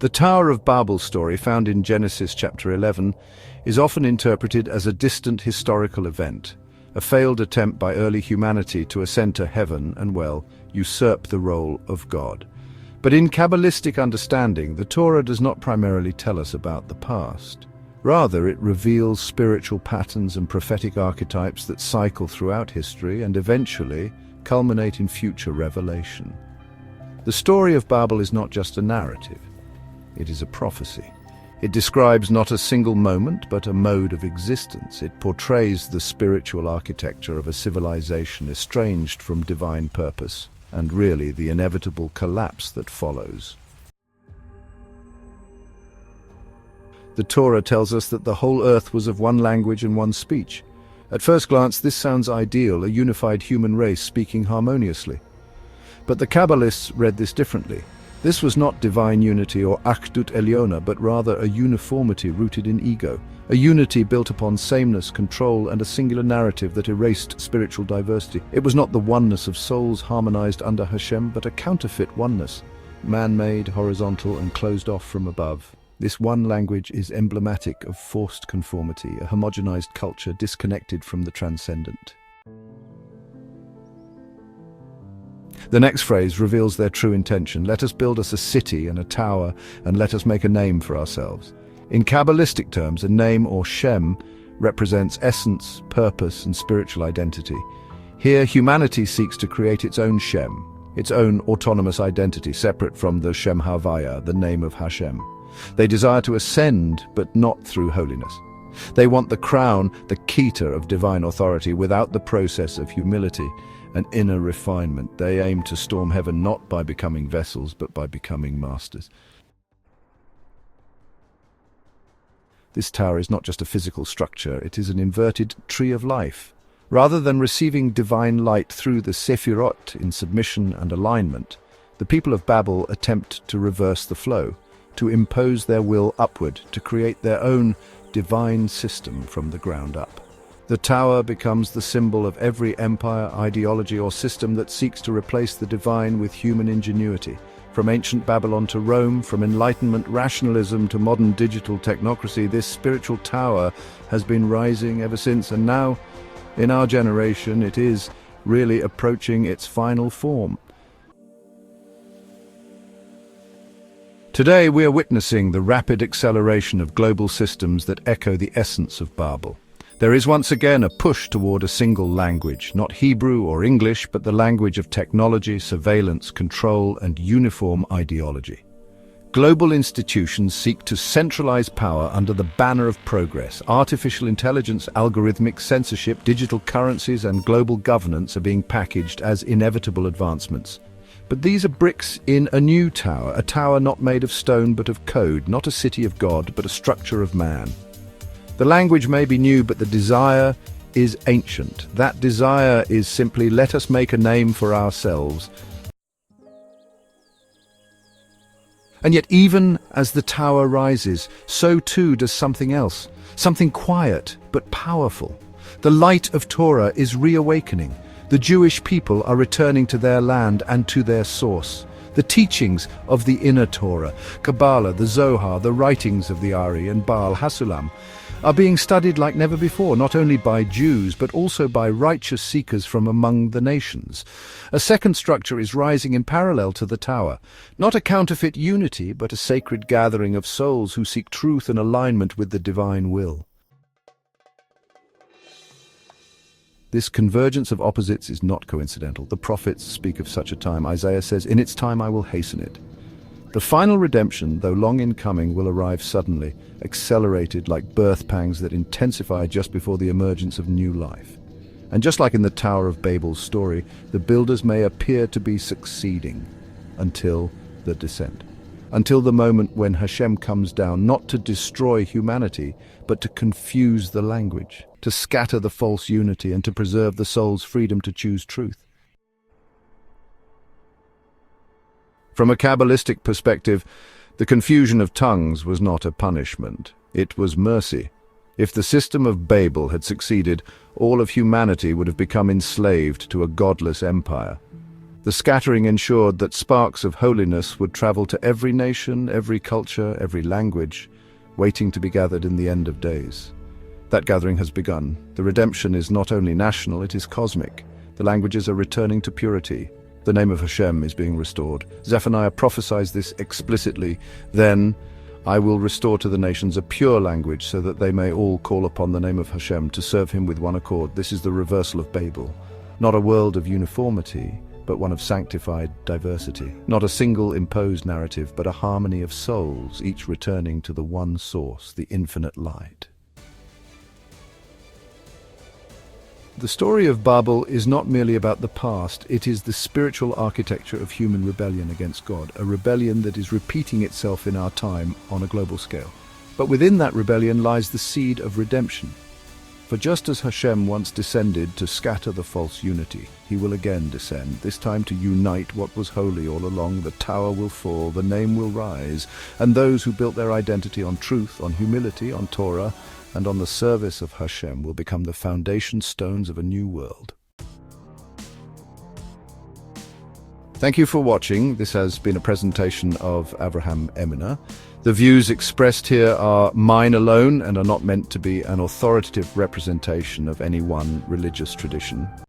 The Tower of Babel story, found in Genesis chapter 11, is often interpreted as a distant historical event, a failed attempt by early humanity to ascend to heaven and, well, usurp the role of God. But in Kabbalistic understanding, the Torah does not primarily tell us about the past. Rather, it reveals spiritual patterns and prophetic archetypes that cycle throughout history and eventually culminate in future revelation. The story of Babel is not just a narrative. It is a prophecy. It describes not a single moment, but a mode of existence. It portrays the spiritual architecture of a civilization estranged from divine purpose, and really the inevitable collapse that follows. The Torah tells us that the whole earth was of one language and one speech. At first glance, this sounds ideal, a unified human race speaking harmoniously. But the Kabbalists read this differently. This was not divine unity or achdut elyona, but rather a uniformity rooted in ego, a unity built upon sameness, control, and a singular narrative that erased spiritual diversity. It was not the oneness of souls harmonized under Hashem, but a counterfeit oneness, man-made, horizontal, and closed off from above. This one language is emblematic of forced conformity, a homogenized culture disconnected from the transcendent. The next phrase reveals their true intention. Let us build us a city and a tower, and let us make a name for ourselves. In Kabbalistic terms, a name, or Shem, represents essence, purpose, and spiritual identity. Here, humanity seeks to create its own Shem, its own autonomous identity, separate from the Shem Havaya, the name of Hashem. They desire to ascend, but not through holiness. They want the crown, the keta of divine authority, without the process of humility and inner refinement. They aim to storm heaven not by becoming vessels, but by becoming masters. This tower is not just a physical structure, it is an inverted tree of life. Rather than receiving divine light through the Sephirot in submission and alignment, the people of Babel attempt to reverse the flow, to impose their will upward, to create their own divine system from the ground up. The tower becomes the symbol of every empire, ideology, or system that seeks to replace the divine with human ingenuity. From ancient Babylon to Rome, from Enlightenment rationalism to modern digital technocracy, this spiritual tower has been rising ever since, and now, in our generation, it is really approaching its final form. Today, we are witnessing the rapid acceleration of global systems that echo the essence of Babel. There is once again a push toward a single language, not Hebrew or English, but the language of technology, surveillance, control, and uniform ideology. Global institutions seek to centralize power under the banner of progress. Artificial intelligence, algorithmic censorship, digital currencies, and global governance are being packaged as inevitable advancements. But these are bricks in a new tower, a tower not made of stone but of code, not a city of God, but a structure of man. The language may be new, but the desire is ancient. That desire is simply, let us make a name for ourselves. And yet, even as the tower rises, so too does something else, something quiet but powerful. The Light of Torah is reawakening. The Jewish people are returning to their land and to their source. The teachings of the inner Torah, Kabbalah, the Zohar, the writings of the Ari and Baal Hasulam, are being studied like never before, not only by Jews, but also by righteous seekers from among the nations. A second structure is rising in parallel to the tower, not a counterfeit unity, but a sacred gathering of souls who seek truth and alignment with the divine will. This convergence of opposites is not coincidental. The prophets speak of such a time. Isaiah says, "In its time I will hasten it." The final redemption, though long in coming, will arrive suddenly, accelerated like birth pangs that intensify just before the emergence of new life. And just like in the Tower of Babel's story, the builders may appear to be succeeding until the descent. Until the moment when Hashem comes down, not to destroy humanity, but to confuse the language, to scatter the false unity, and to preserve the soul's freedom to choose truth. From a Kabbalistic perspective, the confusion of tongues was not a punishment. It was mercy. If the system of Babel had succeeded, all of humanity would have become enslaved to a godless empire. The scattering ensured that sparks of holiness would travel to every nation, every culture, every language, waiting to be gathered in the end of days. That gathering has begun. The redemption is not only national, it is cosmic. The languages are returning to purity. The name of Hashem is being restored. Zephaniah prophesies this explicitly. Then I will restore to the nations a pure language so that they may all call upon the name of Hashem to serve him with one accord. This is the reversal of Babel. Not a world of uniformity, but one of sanctified diversity. Not a single imposed narrative, but a harmony of souls, each returning to the one source, the infinite light. The story of Babel is not merely about the past, it is the spiritual architecture of human rebellion against God, a rebellion that is repeating itself in our time on a global scale. But within that rebellion lies the seed of redemption. For just as Hashem once descended to scatter the false unity, he will again descend, this time to unite what was holy all along. The tower will fall, the name will rise, and those who built their identity on truth, on humility, on Torah, and on the service of Hashem will become the foundation stones of a new world. Thank you for watching. This has been a presentation of Avraham Eminer. The views expressed here are mine alone and are not meant to be an authoritative representation of any one religious tradition.